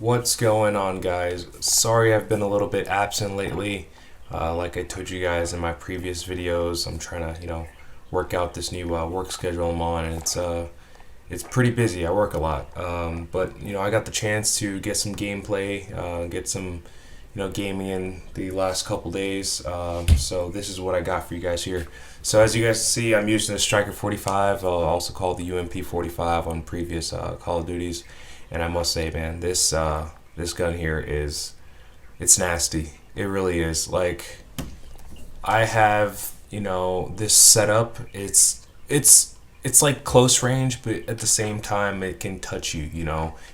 What's going on, guys? Sorry I've been a little bit absent lately. Like I told you guys in my previous videos, I'm trying to, work out this new work schedule I'm on, and it's pretty busy. I work a lot, but I got the chance to get some gameplay, get some, gaming in the last couple days. So this is what I got for you guys here. So as you guys see, I'm using the Striker 45, also called the UMP 45 on previous Call of Duties. And I must say, man, this gun here it's nasty. It really is. Like, I have, this setup. It's like close range, but at the same time, it can touch you,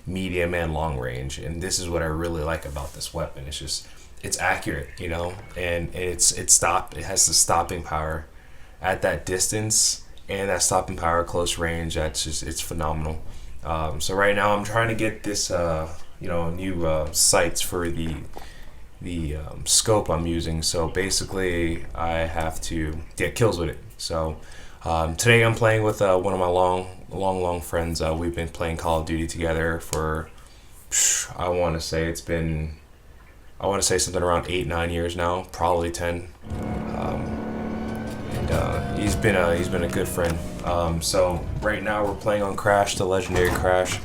medium and long range. And this is what I really like about this weapon. It's accurate, and it has the stopping power at that distance and that stopping power at close range. It's phenomenal. So right now I'm trying to get this, new sights for the scope I'm using. So basically, I have to get kills with it. So today I'm playing with one of my long friends. We've been playing Call of Duty together for I want to say something around 8-9 years now, probably 10. He's been a good friend. So right now we're playing on Crash, the legendary Crash.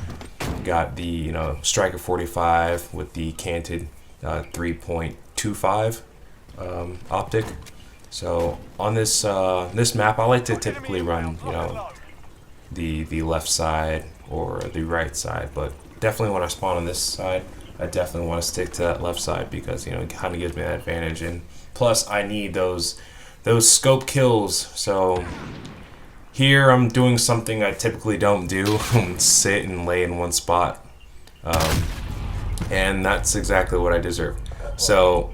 Got the Striker 45 with the canted 3.25 optic. So on this map, I like to typically run the left side or the right side, but definitely when I spawn on this side, I definitely want to stick to that left side because it kind of gives me that advantage, and plus I need those scope kills. So here I'm doing something I typically don't do, sit and lay in one spot, and that's exactly what I deserve. So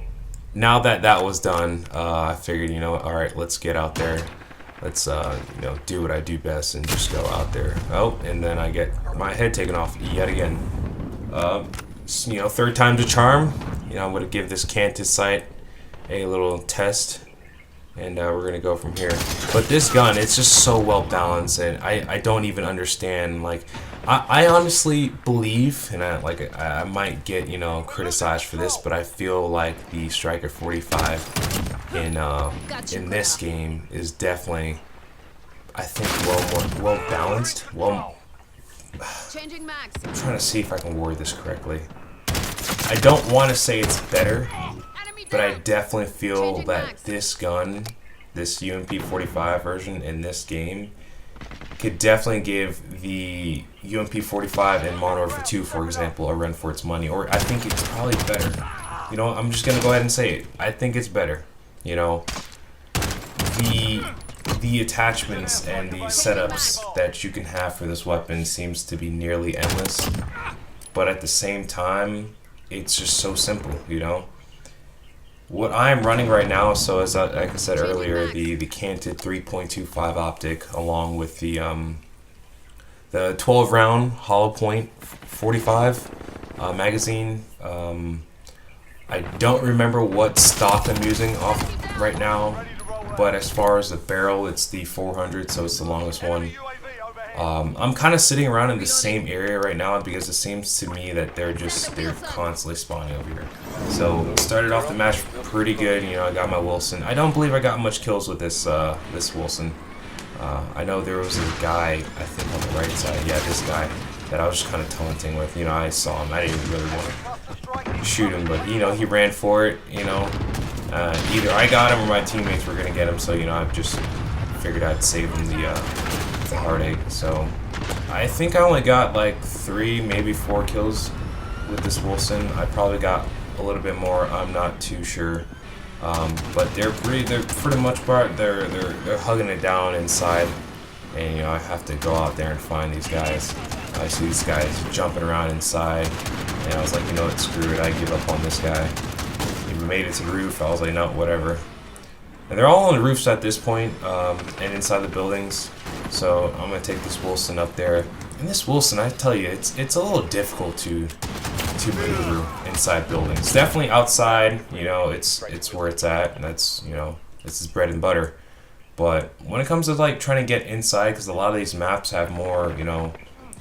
now that was done, I figured, all right, let's get out there. Let's do what I do best and just go out there. Oh, and then I get my head taken off yet again. Third time's a charm. I'm gonna give this canted sight a little test, and we're gonna go from here. But this gun, it's just so well balanced, and I don't even understand. Like, I honestly believe, and I might get criticized for this, but I feel like the Striker 45 in this game is definitely, I think, well balanced. I'm trying to see if I can word this correctly. I don't want to say it's better, but I definitely feel that this gun, this UMP 45 version in this game, could definitely give the UMP 45 in Modern Warfare 2, for example, a run for its money. Or I think it's probably better. I'm just gonna go ahead and say it. I think it's better. The attachments and the setups that you can have for this weapon seems to be nearly endless, but at the same time, it's just so simple. What I'm running right now, so as like I said earlier, the canted 3.25 optic, along with the 12 round hollow point 45 magazine. I don't remember what stock I'm using off right now, but as far as the barrel, it's the 400, so it's the longest one. I'm kind of sitting around in the same area right now because it seems to me that they're constantly spawning over here. So started off the match pretty good. I got my Wilson. I don't believe I got much kills with this Wilson. I know there was a guy, I think on the right side, yeah, this guy that I was just kind of taunting with. I saw him. I didn't really want to shoot him, but he ran for it. Either I got him or my teammates were gonna get him. So I just figured I'd save him the heartache. So I think I only got like 3, maybe 4 kills with this Wilson. I probably got a little bit more. I'm not too sure. But they're pretty much they're hugging it down inside, and I have to go out there and find these guys. I see these guys jumping around inside, and I was like, what, screw it, I give up on this guy. He made it to the roof. I was like, no, whatever. And they're all on the roofs at this point, and inside the buildings. So I'm gonna take this Wilson up there. And this Wilson, I tell you, it's a little difficult to maneuver inside buildings. Definitely outside, it's where it's at, and that's this is bread and butter. But when it comes to like trying to get inside, because a lot of these maps have more,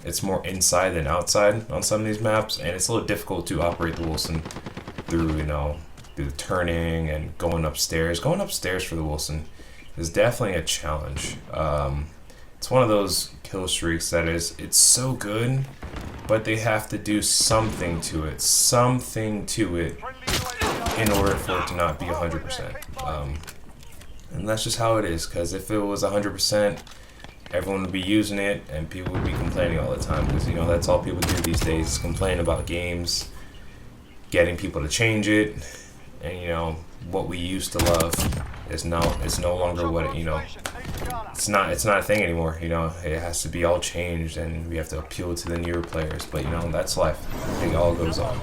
it's more inside than outside on some of these maps, and it's a little difficult to operate the Wilson through, through the turning and going upstairs. Going upstairs for the Wilson is definitely a challenge. It's one of those kill streaks that it's so good, but they have to do something to it in order for it to not be 100%. And that's just how it is, because if it was 100%, everyone would be using it and people would be complaining all the time, because that's all people do these days is complain about games, getting people to change it, and what we used to love is no longer what it's not a thing anymore. It has to be all changed, and we have to appeal to the newer players, but that's life. It all goes on.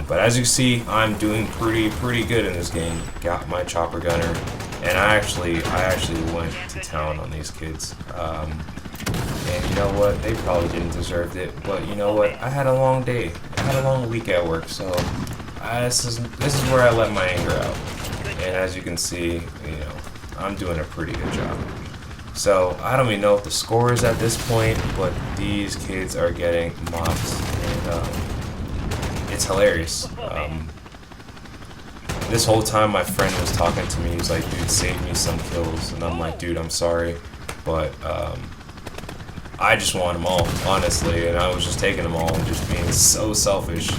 But as you see, I'm doing pretty good in this game. Got my chopper gunner, and I actually went to town on these kids. And you know what? They probably didn't deserve it, but you know what? I had a long day. I had a long week at work, so this is where I let my anger out. And as you can see, I'm doing a pretty good job. So I don't even know what the score is at this point, but these kids are getting mopped, and it's hilarious. This whole time my friend was talking to me, he was like, dude, save me some kills, and I'm like, dude, I'm sorry, but I just want them all, honestly, and I was just taking them all and just being so selfish.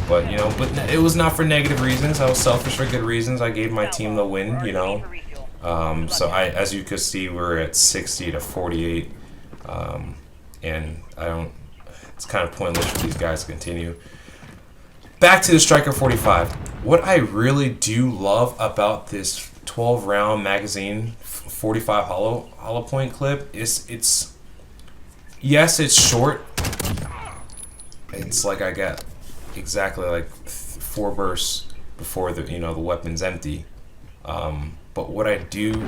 But but it was not for negative reasons. I was selfish for good reasons. I gave my team the win, So as you could see, we're at 60 to 48, and it's kind of pointless for these guys to continue. Back to the Striker 45. What I really do love about this 12-round magazine 45 hollow point clip is yes, it's short. It's like I got exactly like 4 bursts before the weapon's empty. But what I do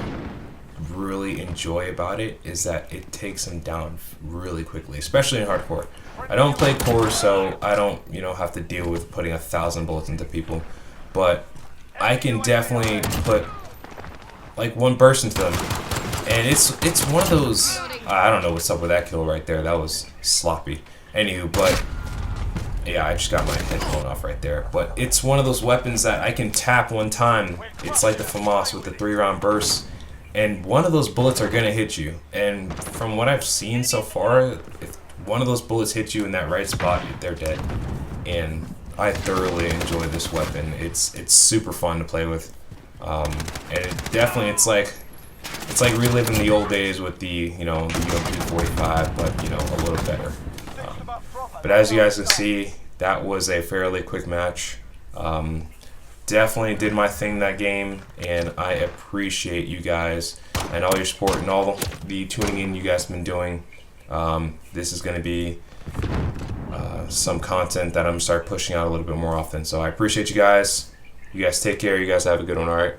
really enjoy about it is that it takes them down really quickly, especially in hardcore. I don't play core, so I don't have to deal with putting 1,000 bullets into people, but I can definitely put like 1 burst into them, and it's one of those. I don't know what's up with that kill right there. That was sloppy. Anywho, but yeah, I just got my head blown off right there. But it's one of those weapons that I can tap 1 time. It's like the FAMAS with the 3-round burst, and one of those bullets are gonna hit you. And from what I've seen so far, if one of those bullets hits you in that right spot, they're dead. And I thoroughly enjoy this weapon. It's super fun to play with, and it definitely it's like reliving the old days with the the UMP 45, but a little better. But as you guys can see, that was a fairly quick match. Definitely did my thing that game, and I appreciate you guys and all your support and all the tuning in you guys have been doing. This is going to be some content that I'm going to start pushing out a little bit more often. So I appreciate you guys. You guys take care. You guys have a good one, alright?